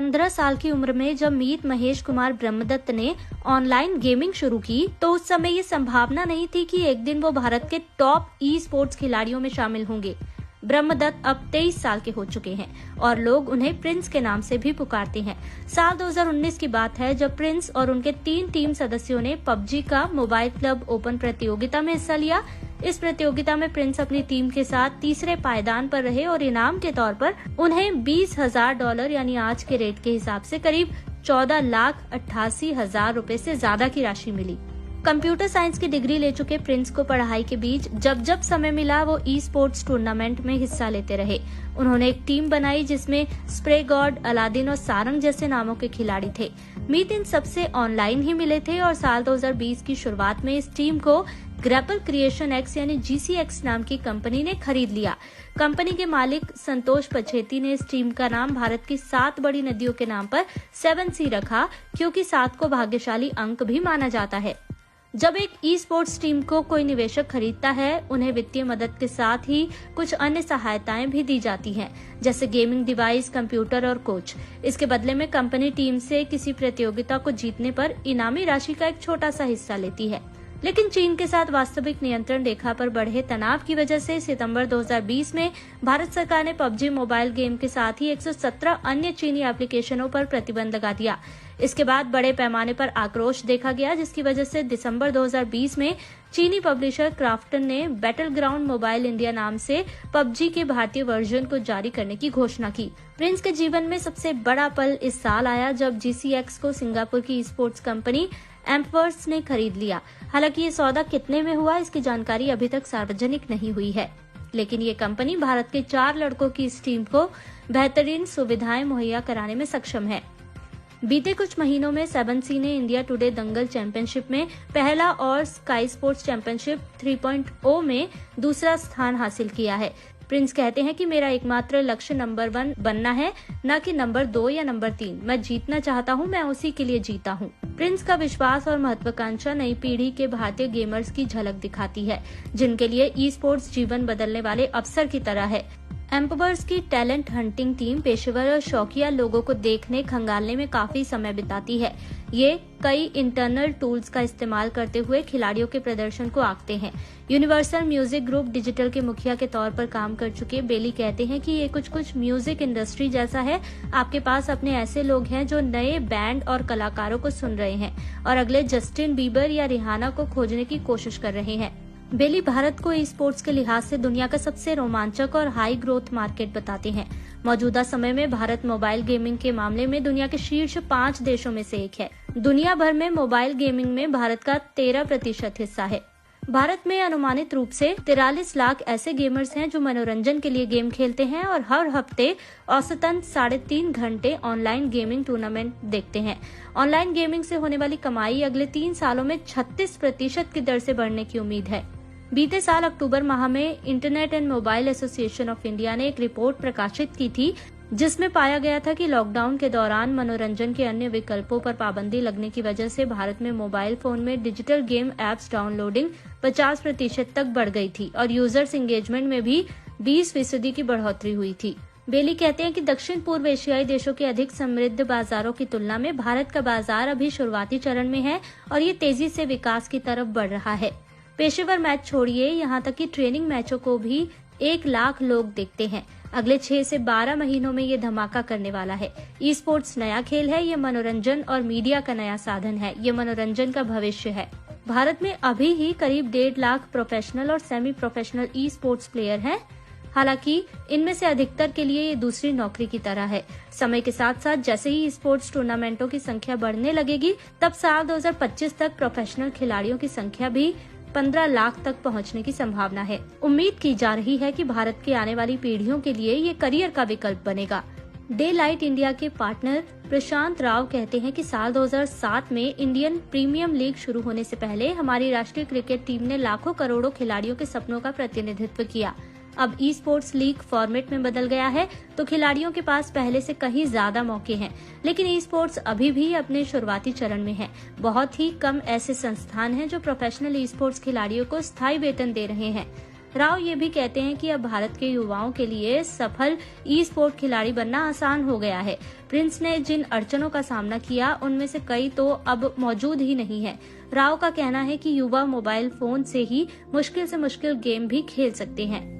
15 साल की उम्र में जब मीत महेश कुमार ब्रह्मदत्त ने ऑनलाइन गेमिंग शुरू की तो उस समय ये संभावना नहीं थी कि एक दिन वो भारत के टॉप ई स्पोर्ट्स खिलाड़ियों में शामिल होंगे। ब्रह्मदत्त अब 23 साल के हो चुके हैं और लोग उन्हें प्रिंस के नाम से भी पुकारते हैं। साल 2019 की बात है जब प्रिंस और उनके 3 टीम सदस्यों ने पबजी का मोबाइल क्लब ओपन प्रतियोगिता में हिस्सा लिया। इस प्रतियोगिता में प्रिंस अपनी टीम के साथ तीसरे पायदान पर रहे और इनाम के तौर पर उन्हें $20,000 यानी आज के रेट के हिसाब से करीब 14,88,000 रुपए से ज्यादा की राशि मिली। कंप्यूटर साइंस की डिग्री ले चुके प्रिंस को पढ़ाई के बीच जब समय मिला वो ई स्पोर्ट्स टूर्नामेंट में हिस्सा लेते रहे। उन्होंने एक टीम बनाई जिसमें स्प्रे गॉड, अलादीन और सारंग जैसे नामों के खिलाड़ी थे। मीत इन सबसे ऑनलाइन ही मिले थे और साल 2020 की शुरुआत में इस टीम को ग्रैपल क्रिएशन एक्स यानी GCX नाम की कंपनी ने खरीद लिया। कंपनी के मालिक संतोष पछेती ने इस टीम का नाम भारत की 7 बड़ी नदियों के नाम पर 7C रखा, क्योंकि 7 को भाग्यशाली अंक भी माना जाता है। जब एक ई स्पोर्ट्स टीम को कोई निवेशक खरीदता है, उन्हें वित्तीय मदद के साथ ही कुछ अन्य सहायताएं भी दी जाती हैं, जैसे गेमिंग डिवाइस, कंप्यूटर और कोच। इसके बदले में कंपनी टीम से किसी प्रतियोगिता को जीतने पर इनामी राशि का एक छोटा सा हिस्सा लेती है। लेकिन चीन के साथ वास्तविक नियंत्रण रेखा पर बढ़े तनाव की वजह से सितंबर 2020 में भारत सरकार ने पबजी मोबाइल गेम के साथ ही 117 अन्य चीनी एप्लीकेशनों पर प्रतिबंध लगा दिया। इसके बाद बड़े पैमाने पर आक्रोश देखा गया, जिसकी वजह से दिसंबर 2020 में चीनी पब्लिशर क्राफ्टन ने बैटल ग्राउंड मोबाइल इंडिया नाम से पबजी के भारतीय वर्जन को जारी करने की घोषणा की। प्रिंस के जीवन में सबसे बड़ा पल इस साल आया जब GCX को सिंगापुर की स्पोर्ट्स कंपनी एम्पवर्स ने खरीद लिया। हालांकि ये सौदा कितने में हुआ इसकी जानकारी अभी तक सार्वजनिक नहीं हुई है, लेकिन ये कंपनी भारत के 4 लड़कों की इस टीम को बेहतरीन सुविधाएं मुहैया कराने में सक्षम है। बीते कुछ महीनों में 7C ने इंडिया टुडे दंगल चैंपियनशिप में पहला और स्काई स्पोर्ट्स चैंपियनशिप 3.0 में दूसरा स्थान हासिल किया है। प्रिंस कहते हैं कि मेरा एकमात्र लक्ष्य नंबर 1 बनना है, न कि नंबर 2 या नंबर 3। मैं जीतना चाहता हूं, मैं उसी के लिए जीता हूं। प्रिंस का विश्वास और महत्वाकांक्षा नई पीढ़ी के भारतीय गेमर्स की झलक दिखाती है, जिनके लिए ई स्पोर्ट्स जीवन बदलने वाले अवसर की तरह है। एम्पवर्स की टैलेंट हंटिंग टीम पेशेवर और शौकिया लोगों को देखने खंगालने में काफी समय बिताती है। ये कई इंटरनल टूल्स का इस्तेमाल करते हुए खिलाड़ियों के प्रदर्शन को आंकते हैं। यूनिवर्सल म्यूजिक ग्रुप डिजिटल के मुखिया के तौर पर काम कर चुके बेली कहते हैं कि ये कुछ म्यूजिक इंडस्ट्री जैसा है। आपके पास अपने ऐसे लोग हैं जो नए बैंड और कलाकारों को सुन रहे हैं और अगले जस्टिन बीबर या रिहाना को खोजने की कोशिश कर रहे हैं। बेली भारत को ई स्पोर्ट्स के लिहाज से दुनिया का सबसे रोमांचक और हाई ग्रोथ मार्केट बताते हैं। मौजूदा समय में भारत मोबाइल गेमिंग के मामले में दुनिया के शीर्ष 5 देशों में से एक है। दुनिया भर में मोबाइल गेमिंग में भारत का 13% हिस्सा है। भारत में अनुमानित रूप से 43 लाख ऐसे गेमर्स हैं जो मनोरंजन के लिए गेम खेलते हैं और हर हफ्ते औसतन 3.5 घंटे ऑनलाइन गेमिंग टूर्नामेंट देखते हैं। ऑनलाइन गेमिंग से होने वाली कमाई अगले 3 सालों में 36% की दर से बढ़ने की उम्मीद है। बीते साल अक्टूबर माह में internet and mobile association of India ने एक रिपोर्ट प्रकाशित की थी, जिसमें पाया गया था कि लॉकडाउन के दौरान मनोरंजन के अन्य विकल्पों पर पाबंदी लगने की वजह से भारत में मोबाइल फोन में डिजिटल गेम एप्स डाउनलोडिंग 50% तक बढ़ गई थी और यूजर्स एंगेजमेंट में भी 20% की बढ़ोतरी हुई थी। बेली कहते हैं कि दक्षिण पूर्व एशियाई देशों के अधिक समृद्ध बाजारों की तुलना में भारत का बाजार अभी शुरुआती चरण में है और ये तेजी से विकास की तरफ बढ़ रहा है। पेशेवर मैच छोड़िए, यहाँ तक कि ट्रेनिंग मैचों को भी 1 लाख लोग देखते हैं। अगले 6 से 12 महीनों में ये धमाका करने वाला है। ई स्पोर्ट्स नया खेल है, ये मनोरंजन और मीडिया का नया साधन है, ये मनोरंजन का भविष्य है। भारत में अभी ही करीब 1.5 लाख प्रोफेशनल और semi professional e sports player हैं। हालांकि इनमें से अधिकतर के लिए ये दूसरी नौकरी की तरह है। समय के साथ साथ जैसे ही स्पोर्ट्स टूर्नामेंटों की संख्या बढ़ने लगेगी, तब साल 2025 तक प्रोफेशनल खिलाड़ियों की संख्या भी 15 लाख तक पहुंचने की संभावना है। उम्मीद की जा रही है कि भारत की आने वाली पीढ़ियों के लिए ये करियर का विकल्प बनेगा। डे लाइट इंडिया के पार्टनर प्रशांत राव कहते हैं कि साल 2007 में इंडियन प्रीमियम लीग शुरू होने से पहले हमारी राष्ट्रीय क्रिकेट टीम ने लाखों करोड़ों खिलाड़ियों के सपनों का प्रतिनिधित्व किया। अब ई स्पोर्ट्स लीग फॉर्मेट में बदल गया है, तो खिलाड़ियों के पास पहले से कहीं ज्यादा मौके हैं, लेकिन ई स्पोर्ट्स अभी भी अपने शुरुआती चरण में है। बहुत ही कम ऐसे संस्थान हैं जो प्रोफेशनल ई स्पोर्ट्स खिलाड़ियों को स्थायी वेतन दे रहे हैं। राव ये भी कहते हैं कि अब भारत के युवाओं के लिए सफल ई स्पोर्ट खिलाड़ी बनना आसान हो गया है। प्रिंस ने जिन अड़चनों का सामना किया उनमें से कई तो अब मौजूद ही नहीं है। राव का कहना है कि युवा मोबाइल फोन से ही मुश्किल से मुश्किल गेम भी खेल सकते हैं।